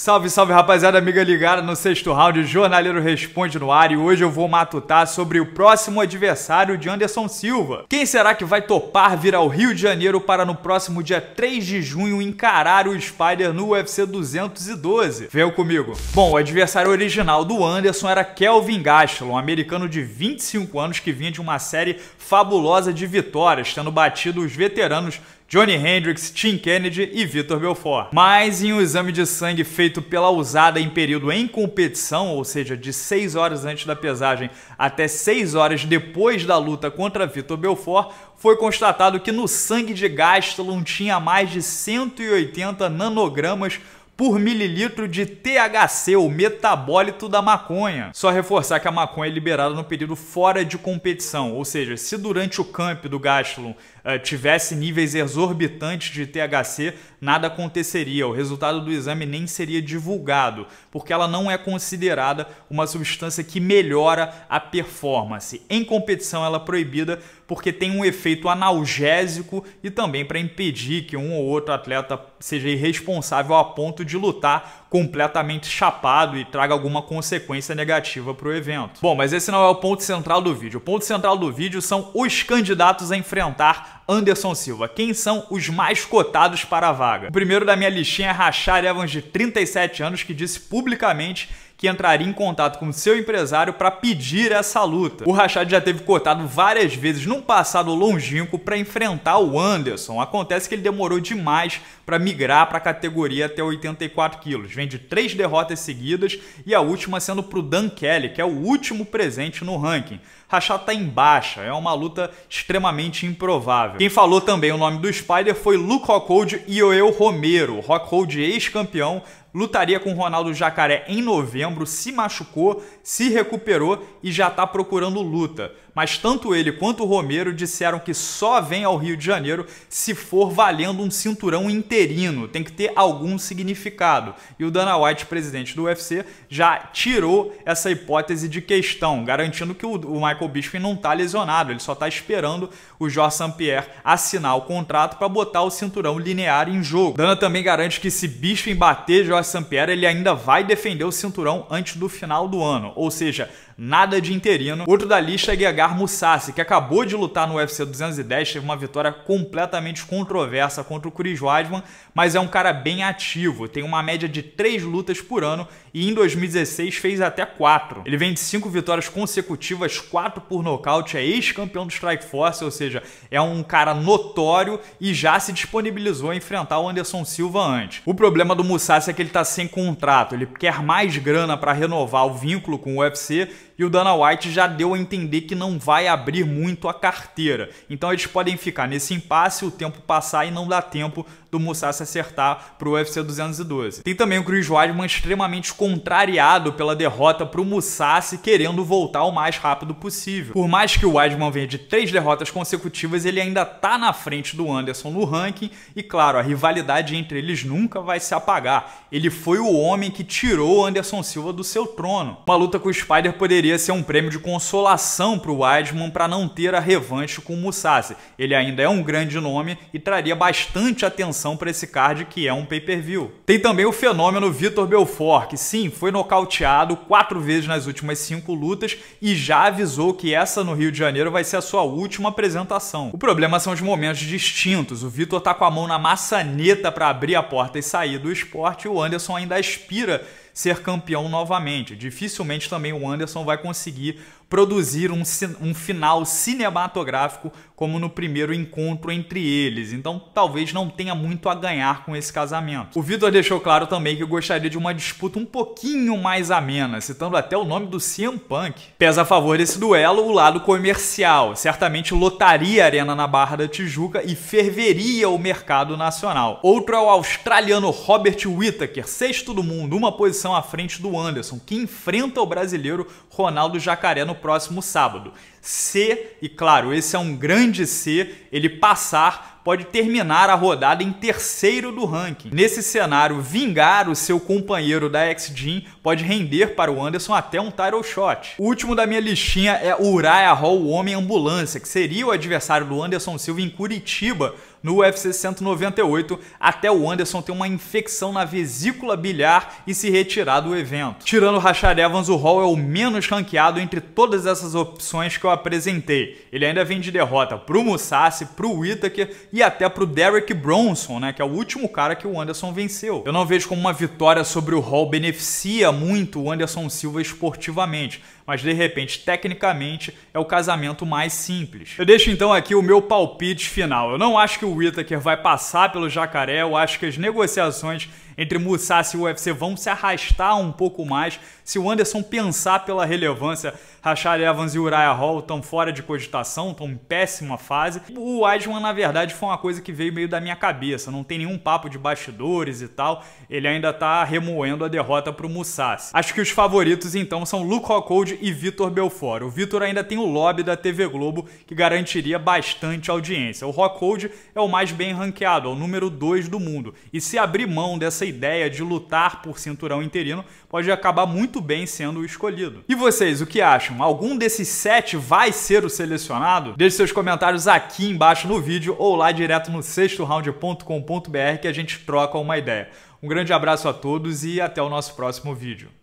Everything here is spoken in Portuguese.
Salve, salve rapaziada, amiga ligada no sexto round, o Jornaleiro Responde no ar e hoje eu vou matutar sobre o próximo adversário de Anderson Silva. Quem será que vai topar vir ao Rio de Janeiro para no próximo dia 3 de junho encarar o Spider no UFC 212? Vem comigo. Bom, o adversário original do Anderson era Kelvin Gastelum, um americano de 25 anos que vinha de uma série fabulosa de vitórias, tendo batido os veteranos Johnny Hendricks, Tim Kennedy e Vitor Belfort. Mas em um exame de sangue feito pela USADA em período em competição, ou seja, de 6 horas antes da pesagem até 6 horas depois da luta contra Vitor Belfort, foi constatado que no sangue de Gastelum tinha mais de 180 nanogramas por mililitro de THC, o metabólito da maconha. Só reforçar que a maconha é liberada no período fora de competição, ou seja, se durante o camp do Gastelum tivesse níveis exorbitantes de THC, nada aconteceria, o resultado do exame nem seria divulgado, porque ela não é considerada uma substância que melhora a performance. Em competição ela é proibida porque tem um efeito analgésico e também para impedir que um ou outro atleta seja irresponsável a ponto de lutar completamente chapado e traga alguma consequência negativa para o evento. Bom, mas esse não é o ponto central do vídeo. O ponto central do vídeo são os candidatos a enfrentar Anderson Silva. Quem são os mais cotados para a vaga? O primeiro da minha listinha é Rashad Evans, de 37 anos, que disse publicamente que entraria em contato com seu empresário para pedir essa luta. O Rashad já teve cotado várias vezes num passado longínquo para enfrentar o Anderson. Acontece que ele demorou demais para migrar para a categoria até 84 quilos. Vem de 3 derrotas seguidas e a última sendo para o Dan Kelly, que é o último presente no ranking. Rashad está em baixa, é uma luta extremamente improvável. Quem falou também o nome do Spider foi Luke Rockhold e Yoel Romero. Rockhold, ex-campeão, lutaria com Ronaldo Jacaré em novembro, se machucou, se recuperou e já está procurando luta. Mas tanto ele quanto o Romero disseram que só vem ao Rio de Janeiro se for valendo um cinturão interino, tem que ter algum significado. E o Dana White, presidente do UFC, já tirou essa hipótese de questão, garantindo que o Michael Bisping não está lesionado, ele só está esperando o Georges St-Pierre assinar o contrato para botar o cinturão linear em jogo. Dana também garante que se Bisping bater Georges St-Pierre, ele ainda vai defender o cinturão antes do final do ano, ou seja, nada de interino. Outro da lista é Gegard Mousasi, que acabou de lutar no UFC 210, teve uma vitória completamente controversa contra o Chris Weidman, mas é um cara bem ativo, tem uma média de 3 lutas por ano e em 2016 fez até 4. Ele vem de 5 vitórias consecutivas, 4 por nocaute, é ex-campeão do Strikeforce, ou seja, é um cara notório e já se disponibilizou a enfrentar o Anderson Silva antes. O problema do Mousasi é que ele está sem contrato, ele quer mais grana para renovar o vínculo com o UFC e o Dana White já deu a entender que não vai abrir muito a carteira. Então eles podem ficar nesse impasse, o tempo passar e não dá tempo do Mousasi acertar para o UFC 212. Tem também o Chris Weidman extremamente contrariado pela derrota para o Mousasi, querendo voltar o mais rápido possível. Por mais que o Weidman venha de 3 derrotas consecutivas, ele ainda está na frente do Anderson no ranking e, claro, a rivalidade entre eles nunca vai se apagar. Ele foi o homem que tirou o Anderson Silva do seu trono. Uma luta com o Spider poderia ser um prêmio de consolação para o Weidman para não ter a revanche com o Mousasi. Ele ainda é um grande nome e traria bastante atenção para esse card que é um pay-per-view. Tem também o fenômeno Vitor Belfort, que sim, foi nocauteado 4 vezes nas últimas 5 lutas e já avisou que essa no Rio de Janeiro vai ser a sua última apresentação. O problema são os momentos distintos. O Vitor tá com a mão na maçaneta para abrir a porta e sair do esporte e o Anderson ainda aspira ser campeão novamente. Dificilmente também o Anderson vai conseguir produzir um final cinematográfico como no primeiro encontro entre eles, então talvez não tenha muito a ganhar com esse casamento. O Vitor deixou claro também que gostaria de uma disputa um pouquinho mais amena, citando até o nome do CM Punk. Pesa a favor desse duelo o lado comercial, certamente lotaria a arena na Barra da Tijuca e ferveria o mercado nacional. Outro é o australiano Robert Whittaker, 6º do mundo, uma posição à frente do Anderson, que enfrenta o brasileiro Ronaldo Jacaré no próximo sábado. se, e claro, esse é um grande se, ele passar, pode terminar a rodada em terceiro do ranking. Nesse cenário, vingar o seu companheiro da X-Gym pode render para o Anderson até um title shot. O último da minha listinha é o Uriah Hall, o Homem Ambulância, que seria o adversário do Anderson Silva em Curitiba, no UFC 198, até o Anderson ter uma infecção na vesícula biliar e se retirar do evento. Tirando o Rashad Evans, o Hall é o menos ranqueado entre todas essas opções que eu apresentei. Ele ainda vem de derrota pro Mousasi, pro Whittaker e até pro Derek Bronson, né, que é o último cara que o Anderson venceu. Eu não vejo como uma vitória sobre o Hall beneficia muito o Anderson Silva esportivamente, mas de repente, tecnicamente, é o casamento mais simples. Eu deixo então aqui o meu palpite final. Eu não acho que o Whittaker vai passar pelo Jacaré, eu acho que as negociações entre Mousasi e o UFC vão se arrastar um pouco mais. Se o Anderson pensar pela relevância, Rashad Evans e Uriah Hall estão fora de cogitação, estão em péssima fase. O Weidman, na verdade, foi uma coisa que veio meio da minha cabeça, não tem nenhum papo de bastidores e tal, ele ainda tá remoendo a derrota pro Mousasi. Acho que os favoritos, então, são Luke Rockhold e Vitor Belfort. O Vitor ainda tem o lobby da TV Globo, que garantiria bastante audiência. O Rockhold é o mais bem ranqueado, é o número 2 do mundo. E se abrir mão dessa ideia de lutar por cinturão interino, pode acabar muito bem sendo o escolhido. E vocês, o que acham? Algum desses 7 vai ser o selecionado? Deixe seus comentários aqui embaixo no vídeo ou lá direto no sextoround.com.br que a gente troca uma ideia. Um grande abraço a todos e até o nosso próximo vídeo.